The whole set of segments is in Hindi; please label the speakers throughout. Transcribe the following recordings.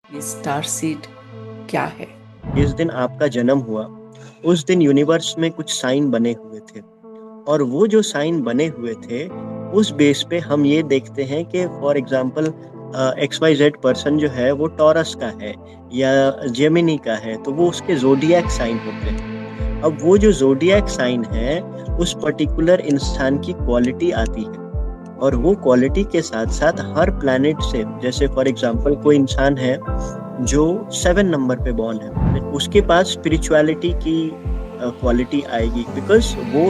Speaker 1: ये स्टार सीड क्या है?
Speaker 2: जिस दिन आपका जन्म हुआ उस दिन यूनिवर्स में कुछ साइन बने हुए थे। और वो जो साइन बने हुए थे उस बेस पे हम ये देखते हैं कि फॉर एग्जांपल XYZ पर्सन जो है वो टॉरस का है या जेमिनी का है, तो वो उसके जोडियक साइन होते हैं। अब वो जो जोडियक साइन है उस पर्टिकुलर इंसान की क्वालिटी आती है, और वो क्वालिटी के साथ साथ हर प्लैनेट से, जैसे फॉर एग्जांपल कोई इंसान है जो 7 नंबर पे बॉर्न है, उसके पास स्पिरिचुअलिटी की क्वालिटी आएगी, बिकॉज वो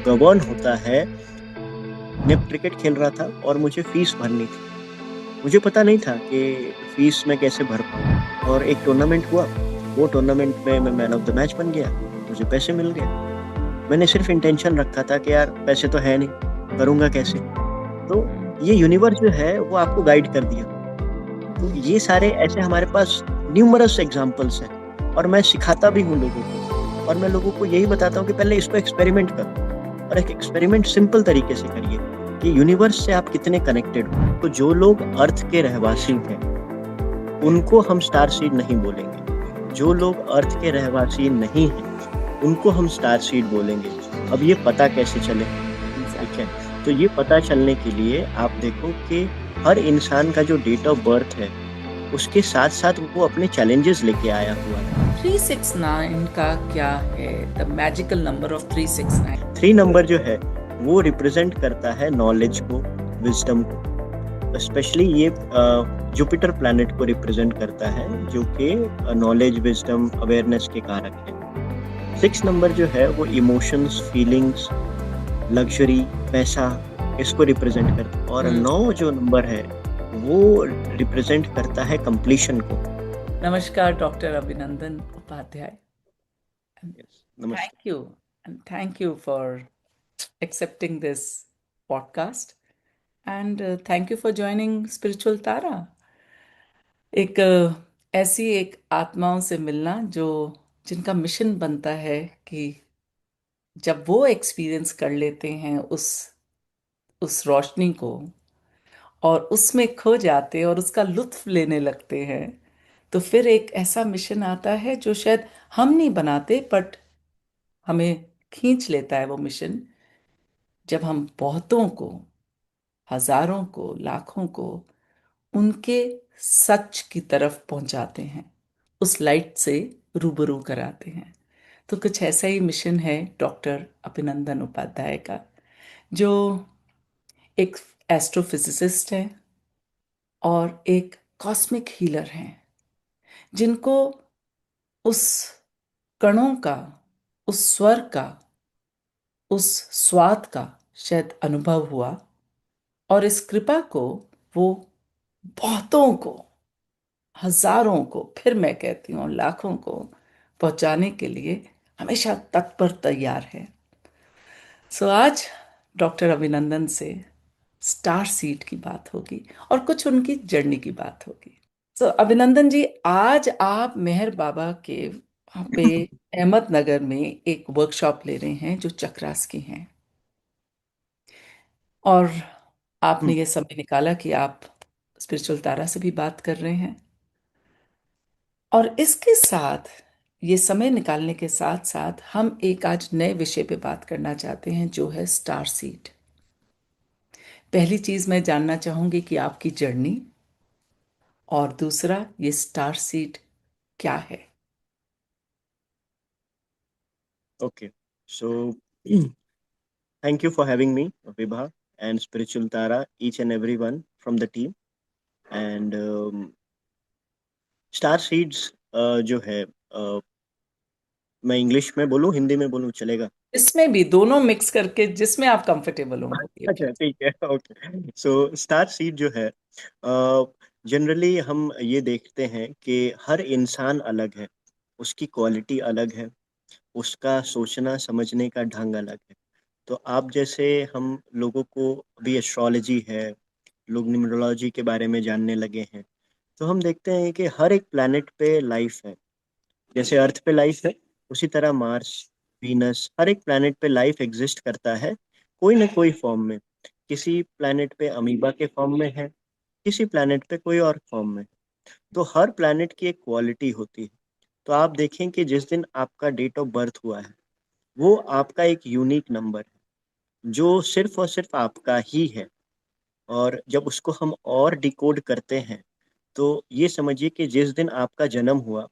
Speaker 2: गवर्न होता है। मैं क्रिकेट खेल रहा था और मुझे फीस भरनी थी। मुझे पता नहीं था कि फीस मैं कैसे भर पाऊँ, और एक टूर्नामेंट हुआ। वो टूर्नामेंट में मैं मैन ऑफ द मैच बन गया, मुझे पैसे मिल गए। मैंने सिर्फ इंटेंशन रखा था कि यार पैसे तो है नहीं, करूंगा कैसे। तो ये यूनिवर्स जो है वो आपको गाइड कर दिया। तो ये सारे ऐसे हमारे पास न्यूमरस एग्जांपल्स हैं, और मैं सिखाता भी हूँ लोगों को। और मैं लोगों को यही बताता हूँ कि पहले इसको एक्सपेरिमेंट करो, और एक एक्सपेरिमेंट सिंपल तरीके से करिए कि यूनिवर्स से आप कितने कनेक्टेड हो। तो जो लोग अर्थ के रहवासी हैं उनको हम स्टार सीड नहीं बोलेंगे, जो लोग अर्थ के रहवासी नहीं हैं उनको हम स्टार सीड बोलेंगे। अब ये पता कैसे चले? ठीक है, तो ये पता चलने के लिए आप देखो कि हर इंसान का जो डेट ऑफ बर्थ है उसके साथ साथ वो अपने चैलेंजेस लेके आया हुआ है।
Speaker 1: 369 का क्या है? The magical number of 369।
Speaker 2: 3 number जो है वो रिप्रेजेंट करता है नॉलेज को, विजडम को। स्पेशली ये जुपिटर प्लैनेट को रिप्रेजेंट करता है, जो कि नॉलेज, विजडम, अवेयरनेस के कारक है। 6 नंबर जो है वो इमोशंस, फीलिंग्स, लग्जरी, पैसा, इसको रिप्रेजेंट करता है। और 9 जो नंबर है वो रिप्रेजेंट करता है कंप्लीशन को।
Speaker 1: नमस्कार डॉक्टर अभिनंदन उपाध्याय।
Speaker 2: Yes, नमस्ते।
Speaker 1: Thank you and thank you for accepting this podcast and thank you for joining Spiritual Tara। एक ऐसी एक आत्माओं से मिलना जो जिनका मिशन बनता है कि जब वो एक्सपीरियंस कर लेते हैं उस रोशनी को और उसमें खो जाते हैं और उसका लुत्फ लेने लगते हैं, तो फिर एक ऐसा मिशन आता है जो शायद हम नहीं बनाते, बट हमें खींच लेता है वो मिशन। जब हम बहुतों को, हजारों को, लाखों को उनके सच की तरफ पहुंचाते हैं, उस लाइट से रूबरू कराते हैं। तो कुछ ऐसा ही मिशन है डॉक्टर अभिनंदन उपाध्याय का, जो एक एस्ट्रोफिजिसिस्ट हैं और एक कॉस्मिक हीलर हैं, जिनको उस कणों का, उस स्वर का, उस स्वाद का शायद अनुभव हुआ, और इस कृपा को वो बहुतों को, हजारों को, फिर मैं कहती हूँ लाखों को पहुंचाने के लिए हमेशा तत्पर तैयार है। सो आज डॉक्टर अभिनंदन से स्टार सीड की बात होगी और कुछ उनकी जर्नी की बात होगी। सो अभिनंदन जी, आज आप मेहर बाबा के वहाँ पे अहमदनगर में एक वर्कशॉप ले रहे हैं जो चक्रास की हैं, और आपने ये समय निकाला कि आप स्पिरिचुअल तारा से भी बात कर रहे हैं, और इसके साथ ये समय निकालने के साथ साथ हम एक आज नए विषय पे बात करना चाहते हैं जो है स्टार सीड। पहली चीज मैं जानना चाहूंगी कि आपकी जर्नी, और दूसरा ये स्टार सीड क्या है?
Speaker 2: Okay, so thank you for having me, Vibha, and Spiritual Tara, each and everyone from the team. And star seeds जो है, मैं इंग्लिश में बोलूँ, हिंदी में बोलूँ, चलेगा?
Speaker 1: इसमें भी दोनों मिक्स करके जिसमें आप कंफर्टेबल हो बोलिए।
Speaker 2: अच्छा, ठीक है। ओके, सो स्टार सीड जो है, जनरली हम ये देखते हैं कि हर इंसान अलग है, उसकी क्वालिटी अलग है, उसका सोचना समझने का ढंग अलग है। तो आप जैसे, हम लोगों को अभी एस्ट्रोलॉजी है, लोग न्यूमरोलॉजी के बारे में जानने लगे हैं, तो हम देखते हैं कि हर एक प्लैनेट पे लाइफ है। जैसे अर्थ पे लाइफ है, उसी तरह मार्स, वीनस, हर एक प्लैनेट पे लाइफ एग्जिस्ट करता है, कोई ना कोई फॉर्म में। किसी प्लैनेट पे अमीबा के फॉर्म में है, किसी प्लैनेट पे कोई और फॉर्म में। तो हर प्लैनेट की एक क्वालिटी होती है। तो आप देखें कि जिस दिन आपका डेट ऑफ बर्थ हुआ है, वो आपका एक यूनिक नंबर है जो सिर्फ और सिर्फ आपका ही है। और जब उसको हम और डिकोड करते हैं, तो ये समझिए कि जिस दिन आपका जन्म हुआ,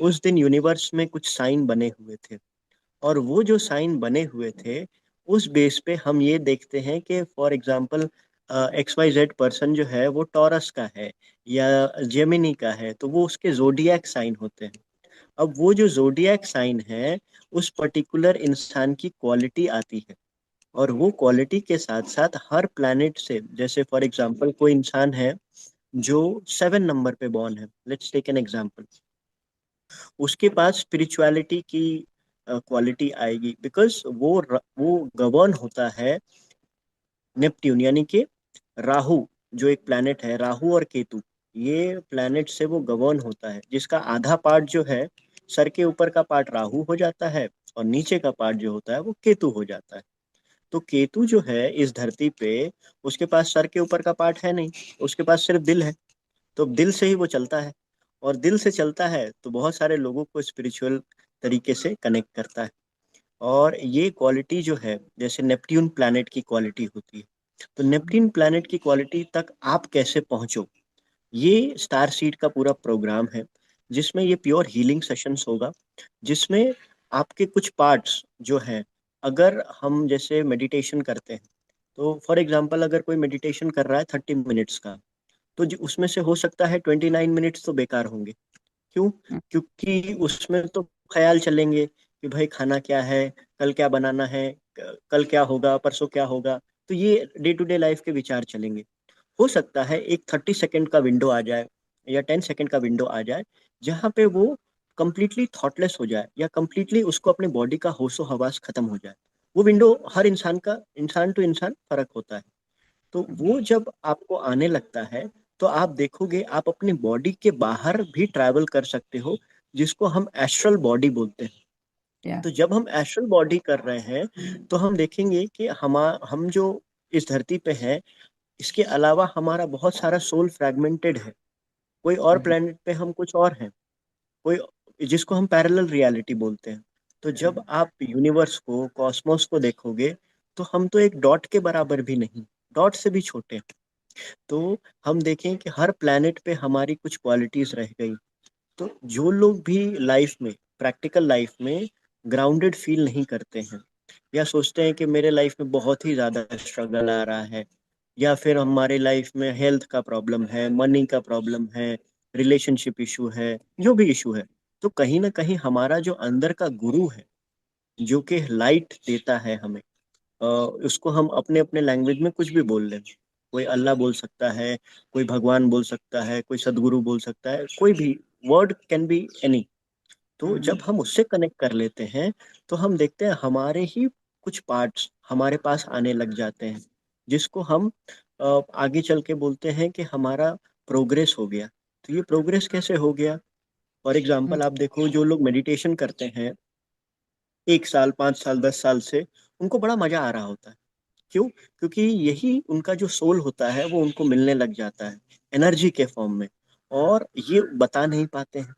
Speaker 2: उस दिन यूनिवर्स में कुछ साइन बने हुए थे। और वो जो साइन बने हुए थे, उस बेस पे हम ये देखते हैं कि फॉर एग्जांपल XYZ पर्सन जो है वो टॉरस का है या जेमिनी का है, तो वो उसके जोडियक साइन होते हैं। अब वो जो जोडियक साइन है, उस पर्टिकुलर इंसान की क्वालिटी आती है। और वो क्वालिटी के साथ साथ हर प्लैनेट से, जैसे फॉर एग्जांपल कोई इंसान है जो 7 नंबर पे बॉर्न है, लेट्स टेक एन एग्जांपल, उसके पास स्पिरिचुअलिटी की क्वालिटी आएगी, बिकॉज वो गवर्न होता है नेपट्यून, यानी कि राहु। जो एक प्लैनेट है, राहु और केतु, ये प्लैनेट से वो गवर्न होता है, जिसका आधा पार्ट जो है, सर के ऊपर का पार्ट राहु हो जाता है, और नीचे का पार्ट जो होता है वो केतु हो जाता है। तो केतु जो है इस धरती पे, उसके पास सर के ऊपर का पार्ट है नहीं, उसके पास सिर्फ दिल है। तो दिल से ही वो चलता है, और दिल से चलता है तो बहुत सारे लोगों को स्पिरिचुअल तरीके से कनेक्ट करता है। और ये क्वालिटी जो है, जैसे नेपट्यून प्लैनेट की क्वालिटी होती है, तो नेपट्यून प्लैनेट की क्वालिटी तक आप कैसे पहुंचो, ये स्टार सीड का पूरा प्रोग्राम है, जिसमें ये प्योर हीलिंग सेशंस होगा, जिसमें आपके कुछ पार्ट्स जो हैं, अगर हम जैसे मेडिटेशन करते हैं, तो फॉर एग्जांपल अगर कोई मेडिटेशन कर रहा है 30 मिनट्स का, तो उसमें से हो सकता है 29 मिनट्स तो बेकार होंगे। क्यों? क्योंकि उसमें तो ख्याल चलेंगे कि भाई खाना क्या है, कल क्या बनाना है, कल क्या होगा, परसों क्या होगा। तो ये डे टू डे लाइफ के विचार चलेंगे। हो सकता है एक 30 सेकेंड का विंडो आ जाए या 10 सेकेंड का विंडो आ जाए, जहाँ पे वो कंप्लीटली थॉटलेस हो जाए, या कंप्लीटली उसको अपने बॉडी का होशो हवास खत्म हो जाए। वो विंडो हर इंसान का, इंसान टू इंसान फर्क होता है। तो वो जब आपको आने लगता है, तो आप देखोगे आप अपनी बॉडी के बाहर भी ट्रैवल कर सकते हो, जिसको हम एस्ट्रल बॉडी बोलते हैं।
Speaker 1: या
Speaker 2: तो जब हम एस्ट्रल बॉडी कर रहे हैं, तो हम देखेंगे कि हम जो इस धरती पे हैं, इसके अलावा हमारा बहुत सारा सोल फ्रेगमेंटेड है। कोई और प्लेनेट पे हम कुछ और हैं, कोई, जिसको हम पैरेलल रियलिटी बोलते हैं। तो जब आप यूनिवर्स को, कॉस्मोस को देखोगे, तो हम तो एक डॉट के बराबर भी नहीं, डॉट से भी छोटे हैं। तो हम देखें कि हर प्लेनेट पे हमारी कुछ क्वालिटीज रह गई। तो जो लोग भी लाइफ में, प्रैक्टिकल लाइफ में ग्राउंडेड फील नहीं करते हैं, या सोचते हैं कि मेरे लाइफ में बहुत ही ज्यादा स्ट्रगल आ रहा है, या फिर हमारे लाइफ में हेल्थ का प्रॉब्लम है, मनी का प्रॉब्लम है, रिलेशनशिप इशू है, जो भी इशू है, तो कहीं ना कहीं हमारा जो अंदर का गुरु है, जो कि लाइट देता है हमें, उसको हम अपने अपने लैंग्वेज में कुछ भी बोल लें। कोई अल्लाह बोल सकता है, कोई भगवान बोल सकता है, कोई सदगुरु बोल सकता है, कोई भी वर्ड कैन बी एनी। तो जब हम उससे कनेक्ट कर लेते हैं, तो हम देखते हैं हमारे ही कुछ पार्ट्स हमारे पास आने लग जाते हैं, जिसको हम आगे चल के बोलते हैं कि हमारा प्रोग्रेस हो गया। तो ये प्रोग्रेस कैसे हो गया? फॉर एग्जाम्पल आप देखो, जो लोग मेडिटेशन करते हैं 1 साल, 5 साल, 10 साल से, उनको बड़ा मजा आ रहा होता है। क्यों? क्योंकि यही उनका जो सोल होता है वो उनको मिलने लग जाता है एनर्जी के फॉर्म में। और ये बता नहीं पाते हैं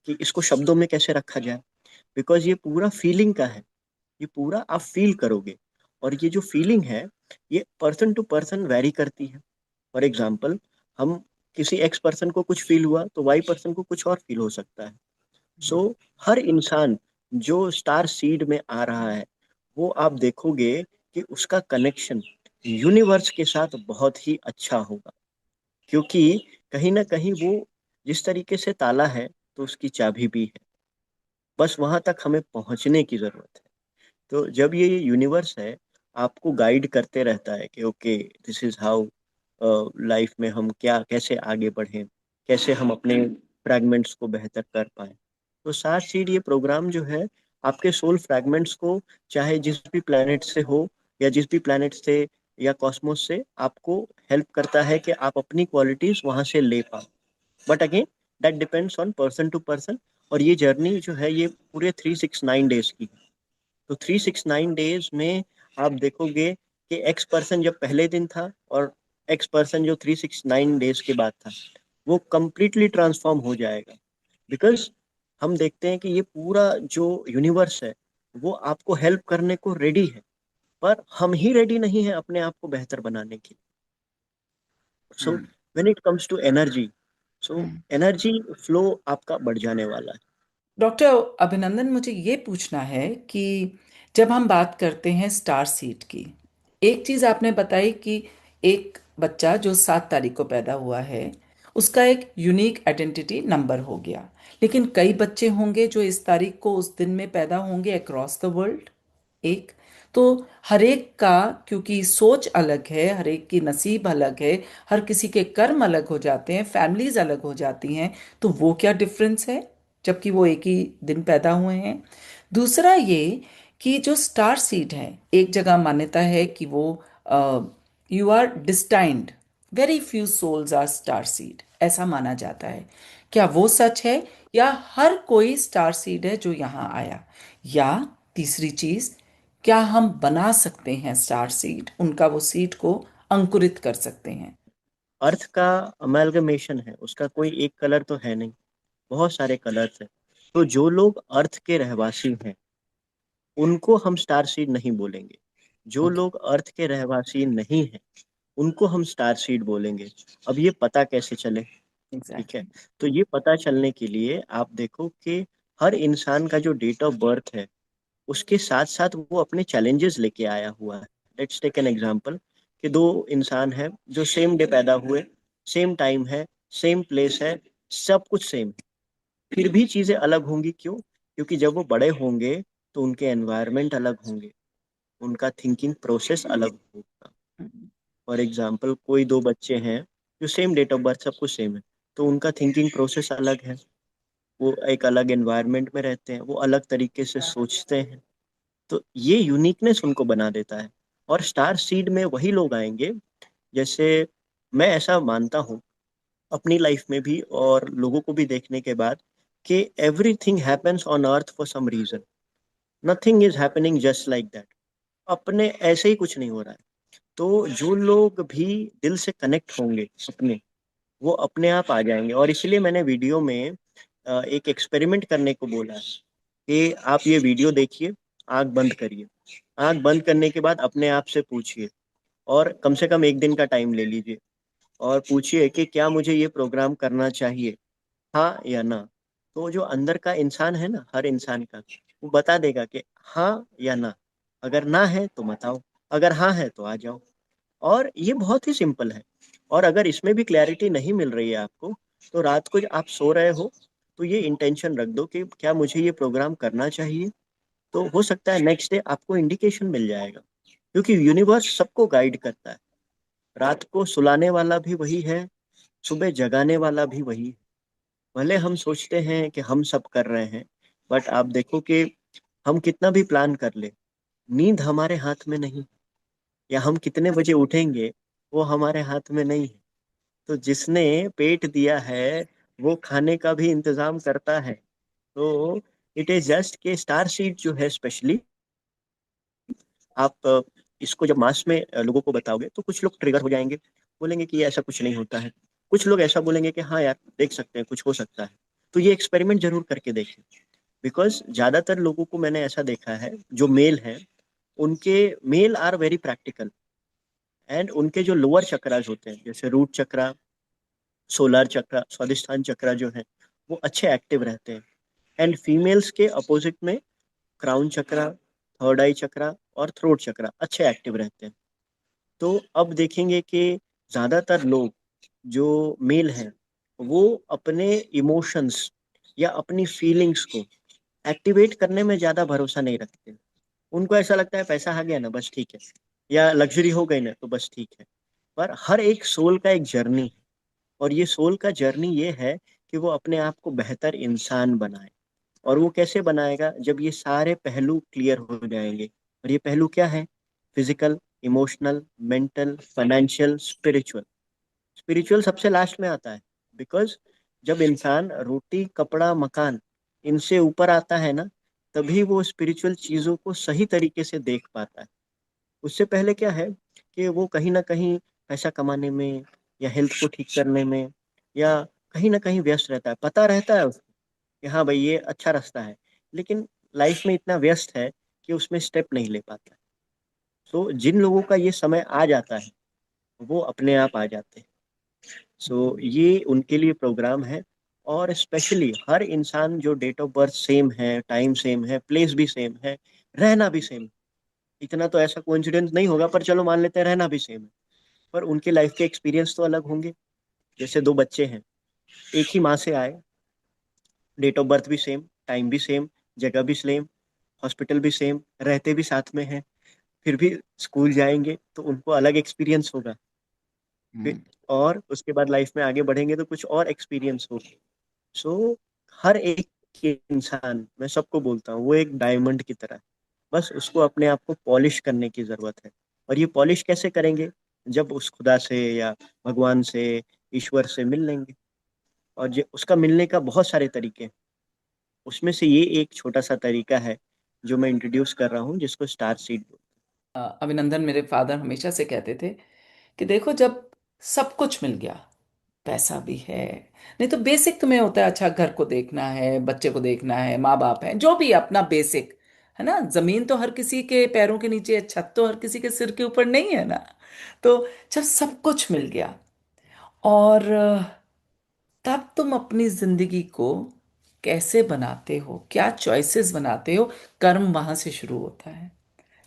Speaker 2: कि इसको शब्दों में कैसे रखा जाए, बिकॉज ये पूरा फीलिंग का है। ये पूरा आप फील करोगे, और ये जो फीलिंग है, ये पर्सन टू पर्सन वेरी करती है। फॉर एग्जाम्पल, हम किसी एक्स पर्सन को कुछ फील हुआ, तो वाई पर्सन को कुछ और फील हो सकता है। सो हर इंसान जो स्टार सीड में आ रहा है, वो आप देखोगे कि उसका कनेक्शन यूनिवर्स के साथ बहुत ही अच्छा होगा। क्योंकि कहीं ना कहीं वो जिस तरीके से ताला है, तो उसकी चाबी भी है। बस वहां तक हमें पहुंचने की जरूरत है। तो जब ये यूनिवर्स है, आपको गाइड करते रहता है कि okay, this is how life में हम क्या, कैसे आगे बढ़ें, कैसे हम अपने फ्रैगमेंट्स को बेहतर कर पाए। तो साथ सीड ये प्रोग्राम जो है, आपके सोल फ्रैगमेंट्स को, चाहे जिस भी प्लेनेट से हो, या जिस भी प्लेनेट से या कॉस्मोस से, आपको हेल्प करता है कि आप अपनी क्वालिटीज वहां से ले पाओ। But again, that depends on person to person. और ये जर्नी जो है, ये पूरे 369 डेज की है। तो 369 डेज में आप देखोगे कि एक्स पर्सन जब पहले दिन था, और एक्स पर्सन जो 369 डेज के बाद था, वो कंप्लीटली ट्रांसफॉर्म हो जाएगा। बिकॉज हम देखते हैं कि ये पूरा जो यूनिवर्स है वो आपको हेल्प करने को रेडी है, पर हम ही रेडी नहीं है अपने आप को बेहतर बनाने के लिए। So
Speaker 1: hmm.
Speaker 2: When it comes to energy, so
Speaker 1: hmm.
Speaker 2: Energy flow आपका बढ़ जाने वाला है।
Speaker 1: डॉक्टर अभिनंदन, मुझे ये पूछना है कि जब हम बात करते हैं स्टार सीड की, एक चीज़ आपने बताई कि एक बच्चा जो 7 तारीख को पैदा हुआ है उसका एक यूनिक आइडेंटिटी नंबर हो गया, लेकिन कई बच्चे होंगे जो इस तारीख को उस दिन में पैदा होंगे अक्रॉस द वर्ल्ड। एक, तो हर एक का, क्योंकि सोच अलग है, हर एक की नसीब अलग है, हर किसी के कर्म अलग हो जाते हैं, फैमिलीज अलग हो जाती हैं, तो वो क्या डिफरेंस है जबकि वो एक ही दिन पैदा हुए हैं। दूसरा ये कि जो स्टार सीड है, एक जगह मान्यता है कि वो you are destined, very few souls are star seed, ऐसा माना जाता है। क्या वो सच है, या हर कोई स्टार सीड है जो यहाँ आया? या तीसरी चीज, क्या हम बना सकते हैं स्टार सीड, उनका वो सीड को अंकुरित कर सकते हैं?
Speaker 2: अर्थ का अमेलगमेशन है, उसका कोई एक कलर तो है नहीं, बहुत सारे कलर्स हैं। तो जो लोग अर्थ के रहवासी हैं उनको हम स्टार सीड नहीं बोलेंगे। जो
Speaker 1: ओके।
Speaker 2: लोग अर्थ के रहवासी नहीं हैं उनको हम स्टार सीड बोलेंगे। अब ये पता कैसे चले? ठीक है,
Speaker 1: एग्जैक्टली।
Speaker 2: तो ये पता चलने के लिए आप देखो कि हर इंसान का जो डेट ऑफ बर्थ है उसके साथ साथ वो अपने चैलेंजेस लेके आया हुआ है। लेट्स टेक एन एग्जांपल कि दो इंसान हैं जो सेम डे पैदा हुए, सेम टाइम है, सेम प्लेस है, सब कुछ सेम, फिर भी चीजें अलग होंगी। क्यों? क्योंकि जब वो बड़े होंगे तो उनके एनवायरनमेंट अलग होंगे, उनका थिंकिंग प्रोसेस अलग होगा। फॉर एग्जाम्पल कोई दो बच्चे हैं जो सेम डेट ऑफ बर्थ, सब कुछ सेम है, तो उनका थिंकिंग प्रोसेस अलग है, वो एक अलग एनवायरनमेंट में रहते हैं, वो अलग तरीके से सोचते हैं। तो ये यूनिकनेस उनको बना देता है। और स्टार सीड में वही लोग आएंगे, जैसे मैं ऐसा मानता हूँ अपनी लाइफ में भी और लोगों को भी देखने के बाद, कि everything happens on earth for some reason, nothing is happening just like that. अपने ऐसे ही कुछ नहीं हो रहा है। तो जो लोग भी दिल से कनेक्ट होंगे अपने, वो अपने आप आ जाएंगे। और इसलिए मैंने वीडियो में एक एक्सपेरिमेंट करने को बोला है कि आप ये वीडियो देखिए, आंख बंद करिए, आंख बंद करने के बाद अपने आप से पूछिए, और कम से कम एक दिन का टाइम ले लीजिए और पूछिए कि क्या मुझे ये प्रोग्राम करना चाहिए, हाँ या ना। तो जो अंदर का इंसान है ना, हर इंसान का, वो बता देगा कि हाँ या ना। अगर ना है तो मत आओ, अगर हाँ है तो आ जाओ। और ये बहुत ही सिंपल है। और अगर इसमें भी क्लैरिटी नहीं मिल रही है आपको, तो रात को जब आप सो रहे हो तो ये इंटेंशन रख दो कि क्या मुझे ये प्रोग्राम करना चाहिए। तो हो सकता है नेक्स्ट डे आपको इंडिकेशन मिल जाएगा, क्योंकि यूनिवर्स सबको गाइड करता है। रात को सुलाने वाला भी वही है, सुबह जगाने वाला भी वही है। भले हम सोचते हैं कि हम सब कर रहे हैं, बट आप देखो कि हम कितना भी प्लान कर ले, नींद हमारे हाथ में नहीं, या हम कितने बजे उठेंगे वो हमारे हाथ में नहीं है। तो जिसने पेट दिया है वो खाने का भी इंतजाम करता है। तो इट इज जस्ट के स्टार सीड जो है स्पेशली, आप इसको जब मास में लोगों को बताओगे तो कुछ लोग ट्रिगर हो जाएंगे, बोलेंगे कि ये ऐसा कुछ नहीं होता है। कुछ लोग ऐसा बोलेंगे कि हाँ यार देख सकते हैं, कुछ हो सकता है। तो ये एक्सपेरिमेंट जरूर करके देखें। बिकॉज ज्यादातर लोगों को मैंने ऐसा देखा है जो मेल हैं, उनके male are very practical, and उनके जो लोअर चक्रास होते हैं जैसे रूट चक्रा, सोलर चक्रा, स्वादिष्ठान चक्रा जो है वो अच्छे एक्टिव रहते हैं। एंड फीमेल्स के अपोजिट में क्राउन चक्रा, थर्ड आई चक्रा और थ्रोट चक्रा अच्छे एक्टिव रहते हैं। तो अब देखेंगे कि ज्यादातर लोग जो मेल हैं वो अपने इमोशंस या अपनी फीलिंग्स को एक्टिवेट करने में ज्यादा भरोसा नहीं रखते। उनको ऐसा लगता है पैसा आ गया ना बस ठीक है, या लग्जरी हो गई ना तो बस ठीक है। पर हर एक सोल का एक जर्नी है, और ये सोल का जर्नी ये है कि वो अपने आप को बेहतर इंसान बनाए। और वो कैसे बनाएगा? जब ये सारे पहलू क्लियर हो जाएंगे। और ये पहलू क्या है? Physical, emotional, mental, financial, spiritual. Spiritual सबसे लास्ट में आता है, बिकॉज जब इंसान रोटी कपड़ा मकान इनसे ऊपर आता है ना, तभी वो स्पिरिचुअल चीजों को सही तरीके से देख पाता है। उससे पहले क्या है कि वो कहीं ना कहीं पैसा कमाने में या हेल्थ को ठीक करने में या कहीं ना कहीं व्यस्त रहता है, पता रहता है उसको कि हाँ भाई ये अच्छा रास्ता है, लेकिन लाइफ में इतना व्यस्त है कि उसमें स्टेप नहीं ले पाता है। सो जिन लोगों का ये समय आ जाता है वो अपने आप आ जाते हैं। सो ये उनके लिए प्रोग्राम है। और स्पेशली हर इंसान जो डेट ऑफ बर्थ सेम है, टाइम सेम है, प्लेस भी सेम है, रहना भी सेम है, इतना तो ऐसा कोइंसिडेंस नहीं होगा, पर चलो मान लेते हैं रहना भी सेम है, पर उनके लाइफ के एक्सपीरियंस तो अलग होंगे। जैसे दो बच्चे हैं, एक ही माँ से आए, डेट ऑफ बर्थ भी सेम, टाइम भी सेम, जगह भी सेम, हॉस्पिटल भी सेम, रहते भी साथ में हैं, फिर भी स्कूल जाएंगे तो उनको अलग एक्सपीरियंस होगा। फिर
Speaker 1: हम्म।
Speaker 2: और उसके बाद लाइफ में आगे बढ़ेंगे तो कुछ और एक्सपीरियंस होगा। सो हर एक इंसान, मैं सबको बोलता हूँ, वो एक डायमंड की तरह है। बस उसको अपने आप को पॉलिश करने की जरूरत है। और ये पॉलिश कैसे करेंगे? जब उस खुदा से या भगवान से, ईश्वर से मिल लेंगे। और ये उसका मिलने का बहुत सारे तरीके हैं, उसमें से ये एक छोटा सा तरीका है जो मैं इंट्रोड्यूस कर रहा हूँ, जिसको स्टार सीड बोलते
Speaker 1: अभिनंदन, मेरे फादर हमेशा से कहते थे कि देखो, जब सब कुछ मिल गया, पैसा भी है, नहीं तो बेसिक तुम्हें होता है, अच्छा घर को देखना है, बच्चे को देखना है, माँ बाप है, जो भी अपना बेसिक है ना, जमीन तो हर किसी के पैरों के नीचे है, छत तो हर किसी के सिर के ऊपर नहीं है ना। तो जब सब कुछ मिल गया और तब तुम अपनी जिंदगी को कैसे बनाते हो, क्या चॉइसेस बनाते हो, कर्म वहां से शुरू होता है।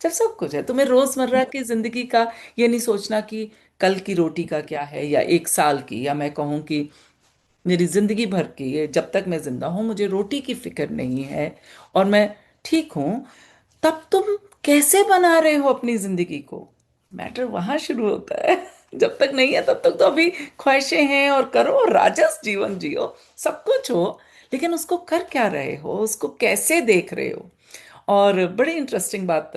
Speaker 1: जब सब कुछ है, तुम्हें रोजमर्रा की जिंदगी का ये नहीं सोचना कि कल की रोटी का क्या है, या एक साल की, या मैं कहूँ कि मेरी जिंदगी भर की, ये जब तक मैं जिंदा हूं मुझे रोटी की फिक्र नहीं है और मैं ठीक हूं। तब तुम कैसे बना रहे हो अपनी जिंदगी को, मैटर वहां शुरू होता है। जब तक नहीं है तब तक तो अभी ख्वाहिशें हैं, और करो राजस जीवन जियो, सब कुछ हो, लेकिन उसको कर क्या रहे हो, उसको कैसे देख रहे हो। और बड़ी इंटरेस्टिंग बात,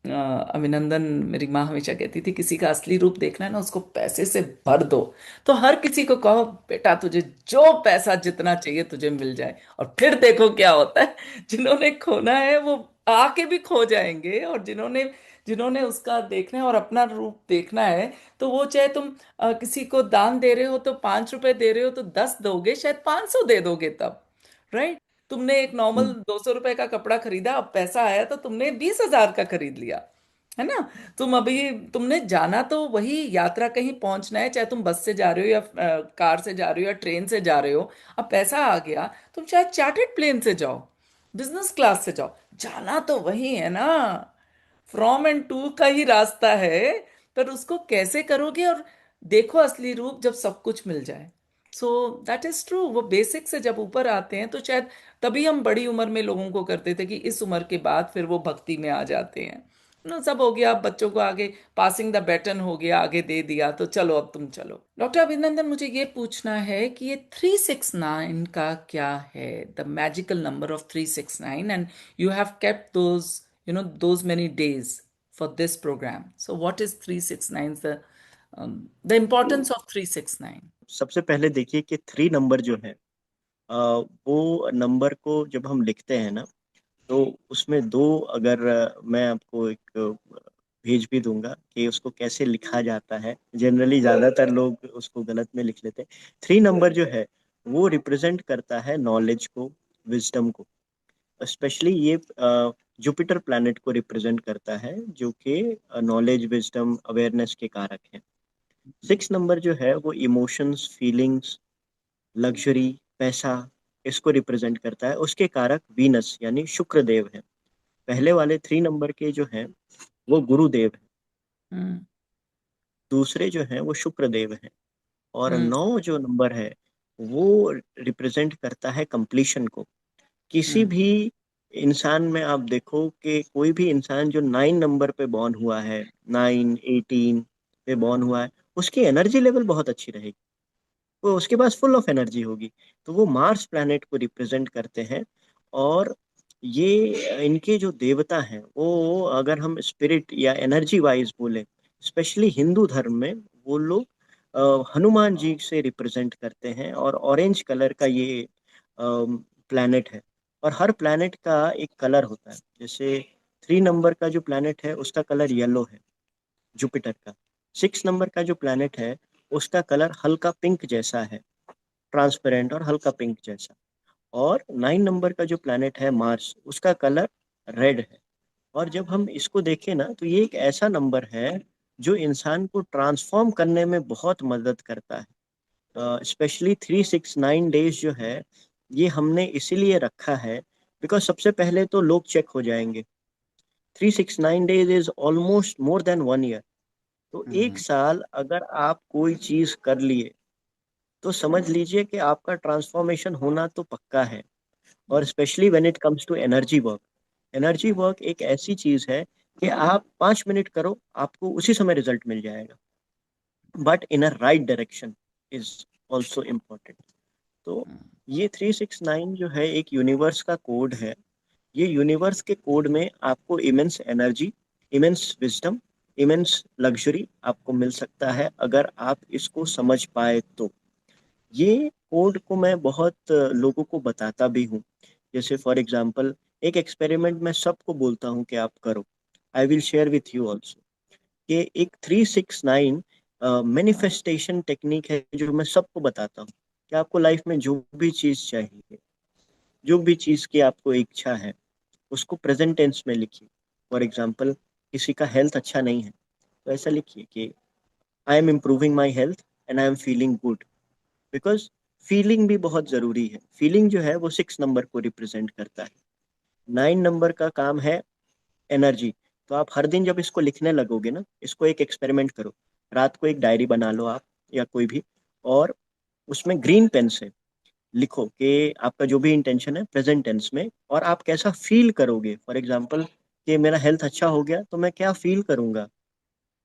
Speaker 1: अभिनंदन, मेरी माँ हमेशा कहती थी, किसी का असली रूप देखना है ना, उसको पैसे से भर दो। तो हर किसी को कहो, बेटा तुझे जो पैसा जितना चाहिए तुझे मिल जाए, और फिर देखो क्या होता है। जिन्होंने खोना है वो आके भी खो जाएंगे, और जिन्होंने जिन्होंने उसका देखना है और अपना रूप देखना है, तो वो चाहे तुम किसी को दान दे रहे हो तो 5 रुपए दे रहे हो तो 10 दोगे, शायद 500 दे दोगे तब। राइट। तुमने एक नॉर्मल
Speaker 2: हैं।
Speaker 1: 200 रुपए का कपड़ा खरीदा, अब पैसा आया तो तुमने 20,000 का खरीद लिया, है ना। तुम अभी तुमने जाना तो वही यात्रा, कहीं पहुंचना है, चाहे तुम बस से जा रहे हो या कार से जा रहे हो या ट्रेन से जा रहे हो, अब पैसा आ गया, तुम चाहे चार्टर्ड प्लेन से जाओ, बिजनेस क्लास से जाओ, जाना तो वही है ना। फ्रॉम एंड टू का ही रास्ता है, पर उसको कैसे करोगे, और देखो असली रूप जब सब कुछ मिल जाए। सो दैट इज ट्रू, वो बेसिक से जब ऊपर आते हैं तो शायद तभी हम बड़ी उम्र में लोगों को करते थे कि इस उम्र के बाद फिर वो भक्ति में आ जाते हैं। ना सब हो गया, अब बच्चों को आगे पासिंग द बैटन हो गया, आगे दे दिया, तो चलो अब तुम चलो। डॉक्टर अभिनंदन, मुझे ये पूछना है कि ये 369 का क्या है, the magical number of 369, and you have kept those, those many days for this program. So what is 369, the importance of 369?
Speaker 2: सबसे पहले देखिए कि थ्री नंबर जो है, वो नंबर को जब हम लिखते हैं ना, तो उसमें दो, अगर मैं आपको एक भेज भी दूंगा कि उसको कैसे लिखा जाता है। जनरली ज्यादातर लोग उसको गलत में लिख लेते हैं। थ्री नंबर जो है वो रिप्रेजेंट करता है नॉलेज को, विजडम को। स्पेशली ये जुपिटर प्लैनेट को रिप्रेजेंट करता है, जो कि नॉलेज, विजडम, अवेयरनेस के कारक हैं। सिक्स नंबर जो है वो इमोशंस, फीलिंग्स, लग्जरी, पैसा, इसको रिप्रेजेंट करता है। उसके कारक वीनस यानी शुक्र देव है। पहले वाले थ्री नंबर के जो है वो गुरुदेव है,
Speaker 1: हम्म।
Speaker 2: दूसरे जो है वो शुक्र देव है। और
Speaker 1: हम्म।
Speaker 2: नौ जो नंबर है वो रिप्रेजेंट करता है कंप्लीशन को। किसी
Speaker 1: हम्म।
Speaker 2: भी इंसान में आप देखो कि कोई भी इंसान जो नाइन नंबर पे बॉर्न हुआ है, 9, 18 पे बॉर्न हुआ है, उसकी एनर्जी लेवल बहुत अच्छी रहेगी, वो उसके पास फुल ऑफ एनर्जी होगी। तो वो मार्स प्लैनेट को रिप्रेजेंट करते हैं। और ये इनके जो देवता हैं, वो अगर हम स्पिरिट या एनर्जी वाइज बोले, स्पेशली हिंदू धर्म में, वो लोग हनुमान जी से रिप्रेजेंट करते हैं। और ऑरेंज कलर का ये प्लैनेट है। और हर प्लैनेट का एक कलर होता है। जैसे थ्री नंबर का जो प्लैनेट है उसका कलर येलो है, जुपिटर का। सिक्स नंबर का जो प्लैनेट है उसका कलर हल्का पिंक जैसा है, ट्रांसपेरेंट और हल्का पिंक जैसा। और 9 नंबर का जो प्लैनेट है मार्स, उसका कलर रेड है। और जब हम इसको देखें ना, तो ये एक ऐसा नंबर है जो इंसान को ट्रांसफॉर्म करने में बहुत मदद करता है। स्पेशली 369 डेज जो है, ये हमने इसीलिए रखा है बिकॉज सबसे पहले तो लोग चेक हो जाएंगे। 369 days is almost more than 1 year. तो एक
Speaker 1: हम्म।
Speaker 2: साल अगर आप कोई चीज कर लिए, तो समझ लीजिए कि आपका ट्रांसफॉर्मेशन होना तो पक्का है। और specially when it comes to energy work, energy work एक ऐसी चीज है कि आप 5 मिनट करो, आपको उसी समय रिजल्ट मिल जाएगा, but in a right direction is also important. तो ये 369 जो है एक यूनिवर्स का कोड है। ये यूनिवर्स के कोड में आपको immense energy, immense wisdom, immense luxury आपको मिल सकता है अगर आप इसको समझ पाए तो। ये कोड को मैं बहुत लोगों को बताता भी हूँ। जैसे फॉर एग्जांपल, एक एक्सपेरिमेंट मैं सबको बोलता हूँ कि आप करो। I will share with you also कि एक 369 मैनिफेस्टेशन टेक्निक है जो मैं सबको बताता हूँ कि आपको लाइफ में जो भी चीज़ चाहिए, जो भी चीज़ की आपको इच्छा है, उसको प्रेजेंट टेंस में लिखिए। फॉर एग्जांपल, किसी का हेल्थ अच्छा नहीं है, तो ऐसा लिखिए कि I am improving my health and I am feeling good. Because feeling भी बहुत जरूरी है। फीलिंग जो है वो 6 नंबर को रिप्रेजेंट करता है। 9 नंबर का काम है एनर्जी। तो आप हर दिन जब इसको लिखने लगोगे ना, इसको एक एक्सपेरिमेंट करो। रात को एक डायरी बना लो आप, या कोई भी, और उसमें ग्रीन पेन से लिखो कि आपका जो भी इंटेंशन है प्रेजेंट टेंस में, और आप कैसा फील करोगे। फॉर एग्जांपल, कि मेरा हेल्थ अच्छा हो गया तो मैं क्या फील करूंगा।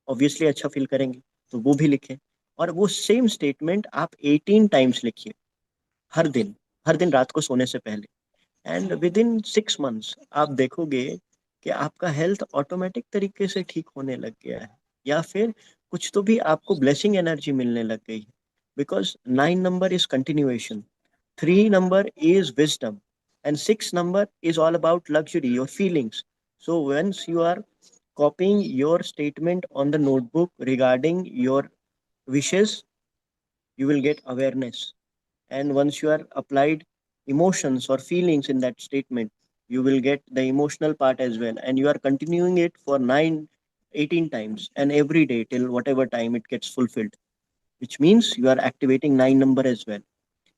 Speaker 2: ऑब्वियसली अच्छा फील करेंगे, तो वो भी लिखें। और वो सेम स्टेटमेंट आप 18 टाइम्स लिखिए, हर दिन, हर दिन रात को सोने से पहले। एंड विद इन 6 मंथ्स आप देखोगे कि आपका हेल्थ ऑटोमेटिक तरीके से ठीक होने लग गया है, या फिर कुछ तो भी आपको ब्लेसिंग एनर्जी मिलने लग गई है। Because 9 number is continuation, 3 number is wisdom, and 6 number is all about luxury, your feelings. So once you are copying your statement on the notebook regarding your wishes, you will get awareness. And once you are applied emotions or feelings in that statement, you will get the emotional part as well. And you are continuing it for 18 times and every day till whatever time it gets fulfilled, which means you are activating 9 number as well.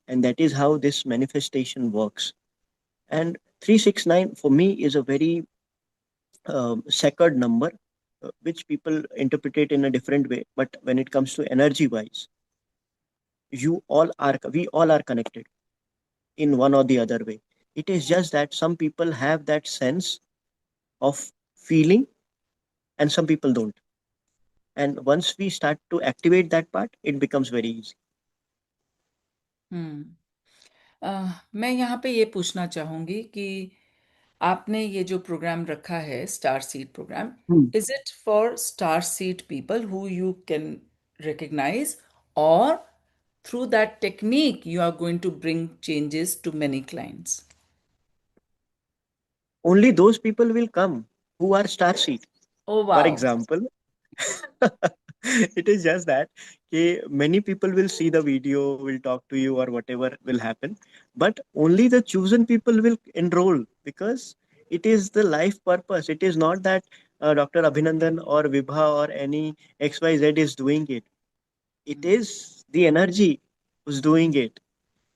Speaker 2: And that is how this manifestation works. And 369 for me is a very sacred number, which people interpret it in a different way. But when it comes to energy wise, we all are connected in one or the other way. It is just that some people have that sense of feeling and some people don't. And once we start to activate that part, it becomes very easy.
Speaker 1: हम्म। मैं यहाँ पे ये पूछना चाहूँगी कि आपने ये जो प्रोग्राम रखा है, star seed program,
Speaker 2: Hmm.
Speaker 1: Is it for star seed people who you can recognize, or through that technique you are going to bring changes to many clients?
Speaker 2: Only those people will come who are star seed.
Speaker 1: Oh,
Speaker 2: For
Speaker 1: wow.
Speaker 2: example, it is just that many people will see the video, will talk to you, or whatever will happen, but only the chosen people will enroll, because it is the life purpose. It is not that Dr. Abhinandan or Vibha or any XYZ is doing it. It is the energy who's doing it.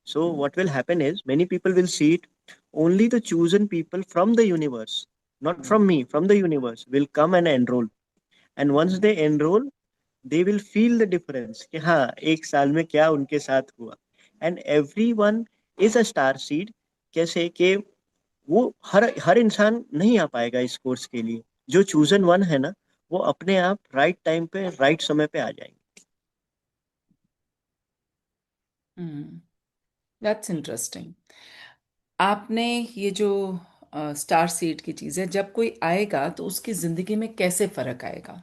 Speaker 2: So what will happen is many people will see it. Only the chosen people from the universe, not from
Speaker 1: Mm,
Speaker 2: me, from the universe, will come and enroll. And once
Speaker 1: mm,
Speaker 2: they enroll, they will feel the difference कि हाँ, एक साल में क्या उनके साथ हुआ। And every one is a star seed. कैसे कि वो हर हर इंसान नहीं आ पाएगा इस कोर्स के लिए। जो चूजन वन है ना, वो अपने आप राइट टाइम पे राइट समय पे आ जाएंगे।
Speaker 1: mm. That's interesting. आपने ये जो स्टार सीड की चीज़ है, जब कोई आएगा तो उसकी जिंदगी में कैसे फर्क आएगा?